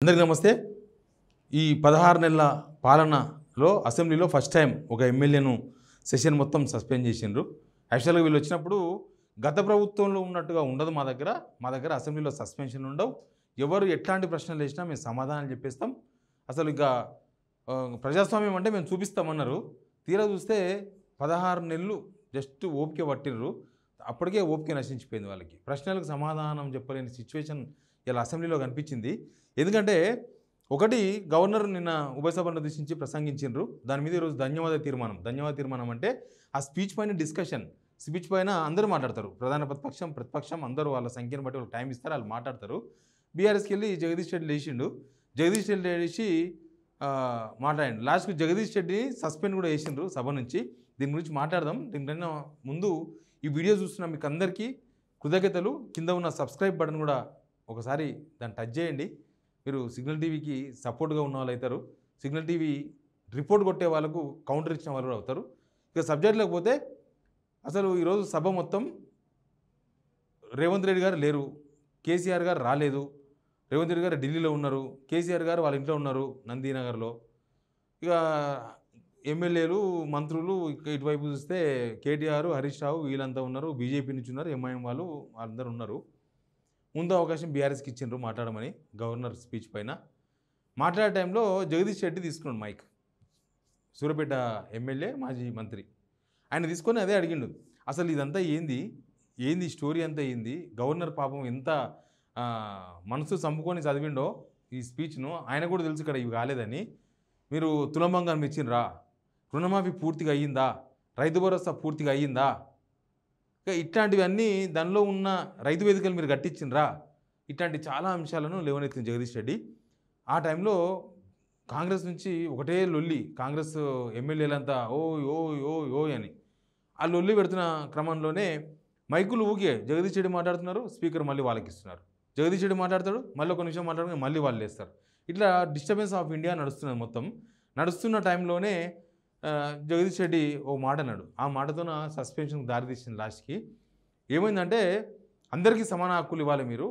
అందరికీ నమస్తే. ఈ 16 నెలల పాలనలో అసెంబ్లీలో ఫస్ట్ టైం ఒక ఎమ్మెల్యేను సెషన్ మొత్తం సస్పెండ్ చేసిండ్రు. యాక్చువల్గా వీళ్ళు వచ్చినప్పుడు గత ప్రభుత్వంలో ఉన్నట్టుగా ఉండదు. మా దగ్గర అసెంబ్లీలో సస్పెన్షన్ ఉండవు. ఎవరు ఎట్లాంటి ప్రశ్నలు వేసినా మేము సమాధానాలు చెప్పేస్తాం. అసలు ఇక ప్రజాస్వామ్యం అంటే మేము చూపిస్తామన్నారు. తీరా చూస్తే 16 నెలలు జస్ట్ ఓపిక పట్టిర్రు. అప్పటికే ఓపిక నశించిపోయింది వాళ్ళకి. ప్రశ్నలకు సమాధానం చెప్పలేని సిచ్యువేషన్ ఇలా అసెంబ్లీలో కనిపించింది. ఎందుకంటే ఒకటి, గవర్నర్ నిన్న ఉభయ సభను ఉద్దేశించి ప్రసంగించిండ్రు. దాని మీద ఈరోజు ధన్యవాద తీర్మానం అంటే ఆ స్పీచ్ పైన డిస్కషన్. స్పీచ్ పైన అందరూ మాట్లాడతారు. ప్రధాన ప్రతిపక్షం అందరూ వాళ్ళ సంఖ్యను బట్టి వాళ్ళు టైం ఇస్తారు, వాళ్ళు మాట్లాడతారు. బీఆర్ఎస్కి వెళ్ళి జగదీష్ రెడ్డి లేచిండు. జగదీష్ రెడ్డి లేచి మాట్లాడండి. లాస్ట్కి జగదీష్ రెడ్డిని సస్పెండ్ కూడా చేసిండ్రు సభ నుంచి. దీని గురించి మాట్లాడదాం. దీనికన్నా ముందు ఈ వీడియో చూస్తున్న మీకు అందరికీ కృతజ్ఞతలు. కింద ఉన్న సబ్స్క్రైబ్ బటన్ కూడా ఒకసారి దాన్ని టచ్ చేయండి. మీరు సిగ్నల్ టీవీకి సపోర్ట్గా ఉన్న వాళ్ళు అవుతారు. సిగ్నల్ టీవీ రిపోర్ట్ కొట్టే వాళ్ళకు కౌంటర్ ఇచ్చిన వాళ్ళు కూడా అవుతారు. ఇక సబ్జెక్ట్ లేకపోతే అసలు ఈరోజు సభ మొత్తం రేవంత్ రెడ్డి గారు లేరు, కేసీఆర్ గారు రాలేదు. రేవంత్ రెడ్డి గారు ఢిల్లీలో ఉన్నారు, కేసీఆర్ గారు వాళ్ళ ఇంట్లో ఉన్నారు నందీనగర్లో. ఇక ఎమ్మెల్యేలు మంత్రులు ఇటువైపు చూస్తే కేటీఆర్, హరీష్ రావు వీళ్ళంతా ఉన్నారు. బీజేపీ నుంచి ఉన్నారు, ఎంఐఎం వాళ్ళందరూ ఉన్నారు. ముందు అవకాశం బీఆర్ఎస్కి ఇచ్చిండ్రు మాట్లాడమని గవర్నర్ స్పీచ్ పైన. మాట్లాడే టైంలో జగదీష్ రెడ్డి తీసుకున్నాడు మైక్. సూర్యాపేట ఎమ్మెల్యే, మాజీ మంత్రి. ఆయన తీసుకొని అదే అడిగిండు, అసలు ఇదంతా ఏంది స్టోరీ అంతా ఏంది? గవర్నర్ పాపం ఎంత మనసు చంపుకొని చదివిండో ఈ స్పీచ్ను. ఆయన కూడా తెలుసు ఇక్కడ ఇవి కాలేదని. మీరు తులంబంగారం ఇచ్చిండ్రా? రుణమాఫీ పూర్తిగా అయ్యిందా? రైతు భరోసా పూర్తిగా అయ్యిందా? ఇట్లాంటివన్నీ దానిలో ఉన్న రైతు వేదికలు మీరు కట్టించిండ్రా? ఇట్లాంటి చాలా అంశాలను లేవనెత్తిన జగదీష్ రెడ్డి. ఆ టైంలో కాంగ్రెస్ నుంచి ఒకటే లొల్లి. కాంగ్రెస్ ఎమ్మెల్యేలంతా ఓ ఓ ఓ ఓ అని ఆ లొల్లి పెడుతున్న క్రమంలోనే మైకులు ఊగే జగదీష్ రెడ్డి మాట్లాడుతున్నారు, స్పీకర్ మళ్ళీ వాళ్ళకి ఇస్తున్నారు. జగదీష్ రెడ్డి మాట్లాడతాడు, మళ్ళీ ఒక నిమిషం మాట్లాడుకుని మళ్ళీ వాళ్ళు వేస్తారు. ఇట్లా డిస్టర్బెన్స్ ఆఫ్ ఇండియా నడుస్తున్నది మొత్తం. నడుస్తున్న టైంలోనే జగదీష్ రెడ్డి ఓ మాట అన్నాడు. ఆ మాటతోన సస్పెన్షన్కి దారితీసింది. లాస్ట్కి ఏమైందంటే అందరికీ సమాన హక్కులు ఇవ్వాలి, మీరు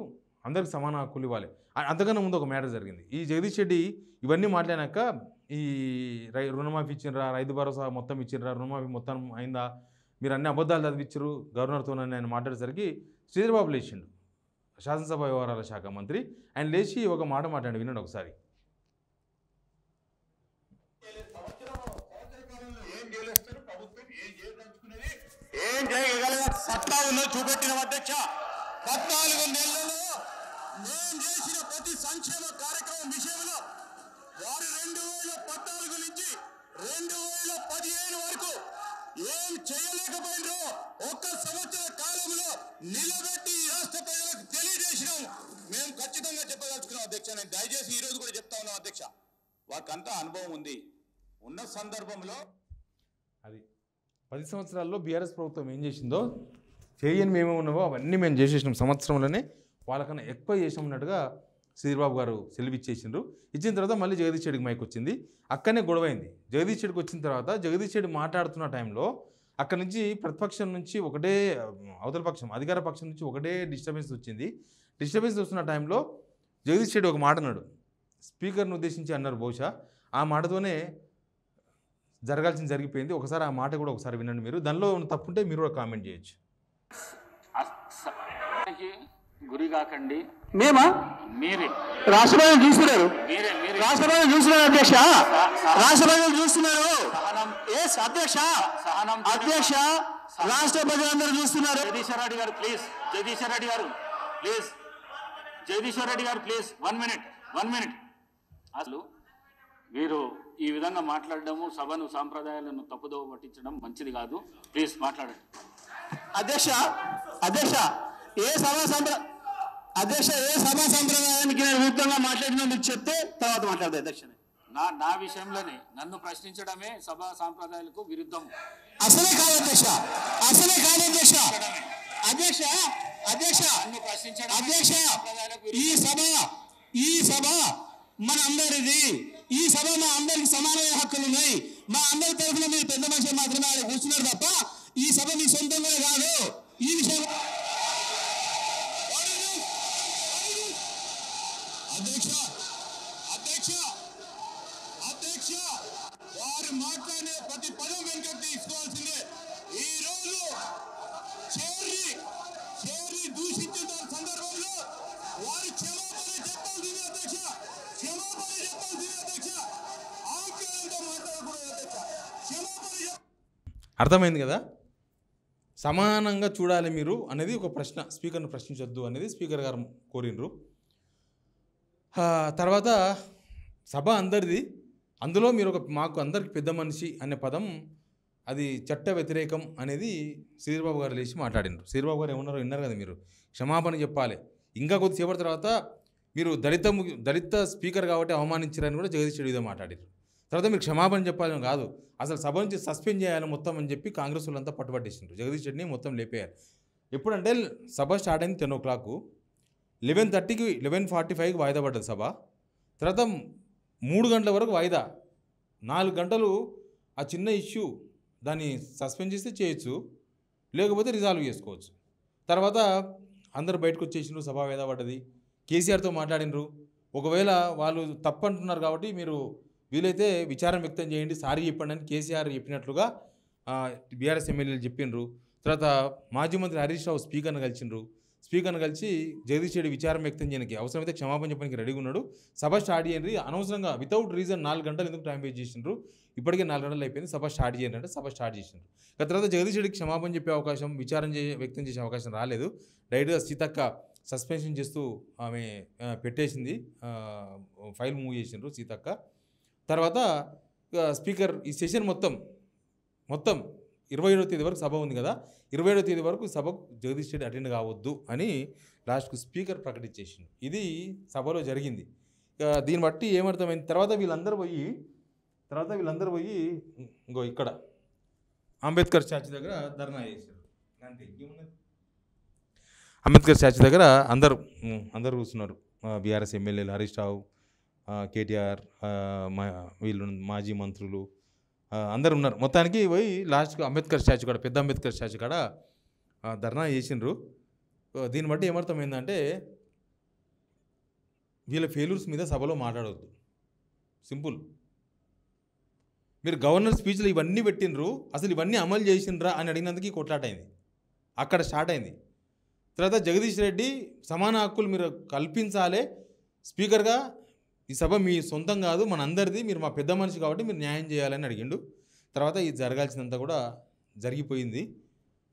అందరికీ సమాన హక్కులు ఇవ్వాలి. అంతకన్నా ముందు ఒక మ్యాటర్ జరిగింది. ఈ జగదీష్ రెడ్డి ఇవన్నీ మాట్లాడాక ఈ రుణమాఫీ ఇచ్చిండ్రా, రైతు భరోసా మొత్తం ఇచ్చిండ్రా, రుణమాఫీ మొత్తం అయిందా, మీరు అన్ని అబద్ధాలు చదివించరు గవర్నర్తోనని ఆయన మాట్లాడేసరికి శ్రీధర్బాబు లేచిండు, శాసనసభ వ్యవహారాల శాఖ మంత్రి. ఆయన లేచి ఒక మాట మాట్లాడి వినండి ఒకసారి. ఏం చేయగల సత్తా ఉన్నది చూపెట్టిన అధ్యక్ష. 14 నెలలలో నేను చేసిన ప్రతి సంక్షేమ కార్యక్రమం విషయంలో వారు 2014 నుంచి 2015 వరకు ఏం చేయలేకపోయినో ఒక్క సంవత్సర కాలంలో నిలబెట్టి రాష్ట్ర ప్రజలకు తెలియజేసినాం. మేము ఖచ్చితంగా చెప్పదలుచుకున్నాం అధ్యక్ష. నేను దయచేసి ఈ రోజు కూడా చెప్తా ఉన్నాం అధ్యక్ష. వారికంతా అనుభవం ఉంది. ఉన్న సందర్భంలో అది 10 సంవత్సరాల్లో బీఆర్ఎస్ ప్రభుత్వం ఏం చేసిందో, చేయని మేమే ఉన్నావో అవన్నీ మేము చేసేసినాం సంవత్సరంలోనే, వాళ్ళకన్నా ఎక్కువ చేసామన్నట్టుగా శ్రీబాబు గారు సెలవిచ్చేసిండ్రు. ఇచ్చిన తర్వాత మళ్ళీ జగదీష్ రెడ్డికి మైక్ వచ్చింది. అక్కడనే గొడవైంది. జగదీష్ రెడ్డికి వచ్చిన తర్వాత జగదీష్ రెడ్డి మాట్లాడుతున్న టైంలో అక్కడి నుంచి ప్రతిపక్షం నుంచి ఒకటే, అవతల పక్షం అధికార పక్షం నుంచి ఒకటే డిస్టర్బెన్స్ వచ్చింది. డిస్టర్బెన్స్ వస్తున్న టైంలో జగదీష్ రెడ్డి ఒక మాట అన్నాడు, స్పీకర్ను ఉద్దేశించి అన్నారు. బహుశా ఆ మాటతోనే జరగాల్సింది జరిగిపోయింది. ఒకసారి ఆ మాట కూడా ఒకసారి వినండి మీరు. దానిలో తప్పుంటే మీరు కూడా కామెంట్ చేయొచ్చు. గురి కాకండి. మేమా మీరే రాష్ట్రపతి చూస్తున్నారు, మీరే మీరే రాష్ట్రపతి చూస్తున్నారు అధ్యక్ష, రాష్ట్రపతి చూస్తున్నారు. అధ్యక్ష సహనం అధ్యక్ష రాష్ట్ర ప్రజలందరూ చూస్తున్నారు. జగదీశ్వర్ రెడ్డి గారు ప్లీజ్, జగదీశ్వర్ రెడ్డి గారు ప్లీజ్, జగదీశ్వర్ రెడ్డి గారు ప్లీజ్ 1 మినిట్. అసలు వీరు ఈ విధంగా మాట్లాడడము, సభను సాంప్రదాయాలను తప్పుదోవ పట్టించడం మంచిది కాదు. ప్లీజ్ మాట్లాడండి అధ్యక్ష. ఏ సభా సంప్రదాయానికి నేను విరుద్ధంగా మాట్లాడినా మీకు చెప్తే తర్వాత మాట్లాడదు అధ్యక్ష. నా విషయంలోనే నన్ను ప్రశ్నించడమే సభా సాంప్రదాయాలకు విరుద్ధము. అసలే కాదు అధ్యక్ష. నన్ను ప్రశ్నించడం అధ్యక్ష ఈ సభ మన అందరిది. ఈ సభ మా అందరికి సమానమైన హక్కులు ఉన్నాయి. మా అందరి తరఫున మీరు పెద్ద మనుషులు మాత్రమే ఆయన కూర్చున్నారు తప్ప ఈ సభ మీ సొంతంగా కాదు. ఈ విషయం అధ్యక్ష అర్థమైంది కదా. సమానంగా చూడాలి మీరు అనేది ఒక ప్రశ్న. స్పీకర్ను ప్రశ్నించొద్దు అనేది స్పీకర్ గారు కోరినరు. తర్వాత సభ అందరిది, అందులో మీరు మాకు అందరికి పెద్ద మనిషి అనే పదం అది చట్ట వ్యతిరేకం అనేది శ్రీధర్బాబు గారు లేచి మాట్లాడినారు. శ్రీధర్బాబు గారు ఏమన్నారో విన్నారు కదా మీరు. క్షమాపణ చెప్పాలి. ఇంకా కొద్దిసేపటి తర్వాత మీరు దళిత స్పీకర్ కాబట్టి అవమానించారని కూడా జగదీష్ రెడ్డి మాట్లాడారు. తర్వాత మీరు క్షమాపణ చెప్పాలని కాదు, అసలు సభ నుంచి సస్పెండ్ చేయాలి మొత్తం అని చెప్పి కాంగ్రెస్ వాళ్ళంతా పట్టుబట్టేసిండ్రు. జగదీష్ రెడ్డిని మొత్తం లేపేయాలి. ఎప్పుడంటే సభ స్టార్ట్ అయింది 10 o'clock, 11:30కి 11:45కి వాయిదా పడ్డది సభ. తర్వాత 3 గంటల వరకు వాయిదా. 4 గంటలు ఆ చిన్న ఇష్యూ దాన్ని సస్పెండ్ చేస్తే చేయొచ్చు, లేకపోతే రిజాల్వ్ చేసుకోవచ్చు. తర్వాత అందరు బయటకు వచ్చేసిండ్రు, సభ వాయిదా పడ్డది. కేసీఆర్తో మాట్లాడినరు. ఒకవేళ వాళ్ళు తప్పంటున్నారు కాబట్టి మీరు వీలైతే విచారం వ్యక్తం చేయండి, సారీ చెప్పండి అని కేసీఆర్ చెప్పినట్లుగా బీఆర్ఎస్ ఎమ్మెల్యేలు చెప్పిండ్రు. తర్వాత మాజీ మంత్రి హరీష్ రావు స్పీకర్ని కలిసి జగదీష్ రెడ్డి విచారం వ్యక్తం చేయడానికి అవసరమైతే క్షమాపణ చెప్పడానికి రెడీగా ఉన్నాడు, సభ స్టార్ట్ చేయండి, అనవసరంగా వితౌట్ రీజన్ 4 గంటలు ఎందుకు టైం వేస్ట్ చేసిండ్రు, ఇప్పటికే 4 గంటలు అయిపోయింది, సభ స్టార్ట్ చేయండి అంటే సభ స్టార్ట్ చేసిండ్రు. తర్వాత జగదీష్ రెడ్డికి క్షమాపణ చెప్పే అవకాశం, వ్యక్తం చేసే అవకాశం రాలేదు. డైరెక్ట్గా సీతక్క సస్పెన్షన్ చేస్తూ ఆమె పెట్టేసింది, ఫైల్ మూవ్ చేసిండ్రు సీతక్క. తర్వాత స్పీకర్ ఈ సెషన్ మొత్తం 27వ తేదీ వరకు సభ ఉంది కదా, 27వ తేదీ వరకు సభకు జగదీష్ రెడ్డి అటెండ్ కావద్దు అని లాస్ట్కు స్పీకర్ ప్రకటించేసిండు. ఇది సభలో జరిగింది. దీన్ని బట్టి ఏమర్థమైంది, తర్వాత వీళ్ళందరూ పోయి ఇంకో ఇక్కడ అంబేద్కర్ స్టాచ్యూ దగ్గర ధర్నా చేశారు. అంతే, అంబేద్కర్ స్టాచ్యూ దగ్గర అందరు కూర్చున్నారు. బీఆర్ఎస్ ఎమ్మెల్యేలు హరీష్ రావు, కేటీఆర్, వీళ్ళు మాజీ మంత్రులు అందరు ఉన్నారు. మొత్తానికి పోయి లాస్ట్కి అంబేద్కర్ స్టాచ్యూ కాడ, పెద్ద అంబేద్కర్ స్టాచ్యూ కాడ ధర్నా చేసిండ్రు. దీన్ని బట్టి ఏమర్థమైందంటే వీళ్ళ ఫెయిల్యూర్స్ మీద సభలో మాట్లాడవద్దు. సింపుల్. మీరు గవర్నర్ స్పీచ్లో ఇవన్నీ పెట్టినరు, అసలు ఇవన్నీ అమలు చేసిండ్రా అని అడిగినందుకు కొట్లాటైంది, అక్కడ స్టార్ట్ అయింది. తర్వాత జగదీష్ రెడ్డి సమాన హక్కులు మీరు కల్పించాలే, స్పీకర్గా ఈ సభ మీ సొంతం కాదు మన అందరిది, మీరు మా పెద్ద మనిషి కాబట్టి మీరు న్యాయం చేయాలని అడిగిండు. తర్వాత ఇది జరగాల్సినంత కూడా జరిగిపోయింది.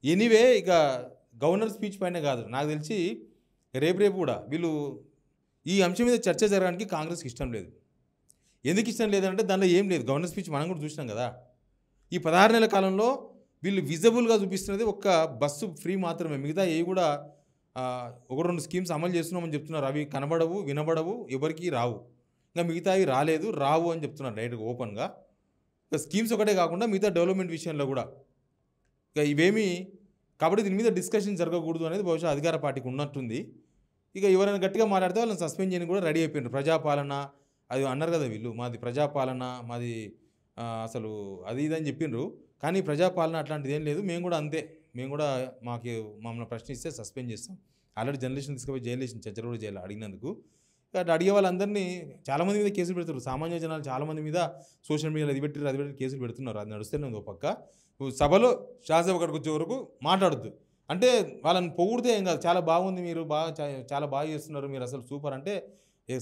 ఎనీవే, ఇక గవర్నర్ స్పీచ్ పైన కాదు, నాకు తెలిసి రేపు కూడా వీళ్ళు ఈ అంశం మీద చర్చ జరగడానికి కాంగ్రెస్కి ఇష్టం లేదు. ఎందుకు ఇష్టం లేదంటే దానిలో ఏం లేదు. గవర్నర్ స్పీచ్ మనం కూడా చూసినాం కదా. ఈ 16 నెలల కాలంలో వీళ్ళు విజిబుల్గా చూపిస్తున్నది ఒక్క బస్సు ఫ్రీ మాత్రమే. మిగతా ఏ కూడా 1-2 స్కీమ్స్ అమలు చేస్తున్నామని చెప్తున్నారు. అవి కనబడవు, వినబడవు, ఎవరికి రావు. ఇంకా మిగతావి రావు అని చెప్తున్నారు డైరెక్ట్గా ఓపెన్గా. ఇక స్కీమ్స్ ఒకటే కాకుండా మిగతా డెవలప్మెంట్ విషయంలో కూడా ఇక ఇవేమీ, కాబట్టి దీని మీద డిస్కషన్ జరగకూడదు అనేది బహుశా అధికార పార్టీకి ఉన్నట్టుంది. ఇక ఎవరైనా గట్టిగా మాట్లాడితే వాళ్ళని సస్పెండ్ చేయని కూడా రెడీ అయిపోయినారు. ప్రజాపాలన అది అన్నారు కదా వీళ్ళు, మాది ప్రజాపాలన, మాది అసలు అది ఇది అని చెప్పిండ్రు. కానీ ప్రజాపాలన అట్లాంటిది ఏం లేదు. మేము కూడా అంతే, మేము కూడా మమ్మల్ని ప్రశ్నిస్తే సస్పెండ్ చేస్తాం. ఆల్రెడీ జర్నలిస్ట్ని తీసుకుపోయి జైలు వేసిన, చర్చలు కూడా జైలు అడిగినందుకు. అట్లా అడిగే వాళ్ళందరినీ చాలామంది మీద కేసులు పెడతారు. సామాన్య జనాలు చాలామంది మీద సోషల్ మీడియాలో అది పెట్టి కేసులు పెడుతున్నారు. అది నడుస్తూనే ఉంది. ఒక పక్క సభలో శాసనసభ అక్కడికి వచ్చే వరకు మాట్లాడద్దు అంటే వాళ్ళని పొగిడితే ఏం కాదు, చాలా బాగుంది, మీరు చాలా బాగా చేస్తున్నారు, మీరు అసలు సూపర్ అంటే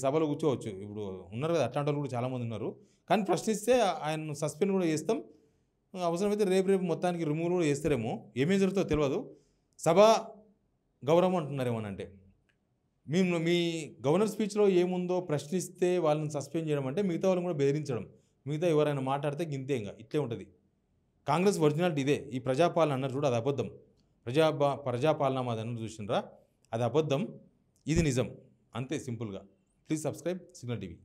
సభలో కూర్చోవచ్చు. ఇప్పుడు ఉన్నారు కదా అట్లాంటి వాళ్ళు కూడా చాలామంది ఉన్నారు. కానీ ప్రశ్నిస్తే ఆయన సస్పెండ్ కూడా చేస్తాం, అవసరమైతే రేపు మొత్తానికి రిమూవ్ కూడా చేస్తారేమో. ఏమేం జరుగుతుందో తెలియదు. సభ గౌరవం అంటున్నారేమోనంటే మీ గవర్నర్ స్పీచ్లో ఏముందో ప్రశ్నిస్తే వాళ్ళని సస్పెండ్ చేయడం అంటే మిగతా వాళ్ళని కూడా బెదిరించడం. మిగతా ఎవరైనా మాట్లాడితే గింతే, ఇంకా ఇట్లే ఉంటుంది. కాంగ్రెస్ ఒరిజినాలిటీ ఇదే. ఈ ప్రజాపాలన అన్నారు చూడు, అది అబద్ధం. ప్రజాపాలన మాది అన్నారు చూసినరా, అది అబద్ధం, ఇది నిజం. అంతే సింపుల్గా. Please subscribe signal TV.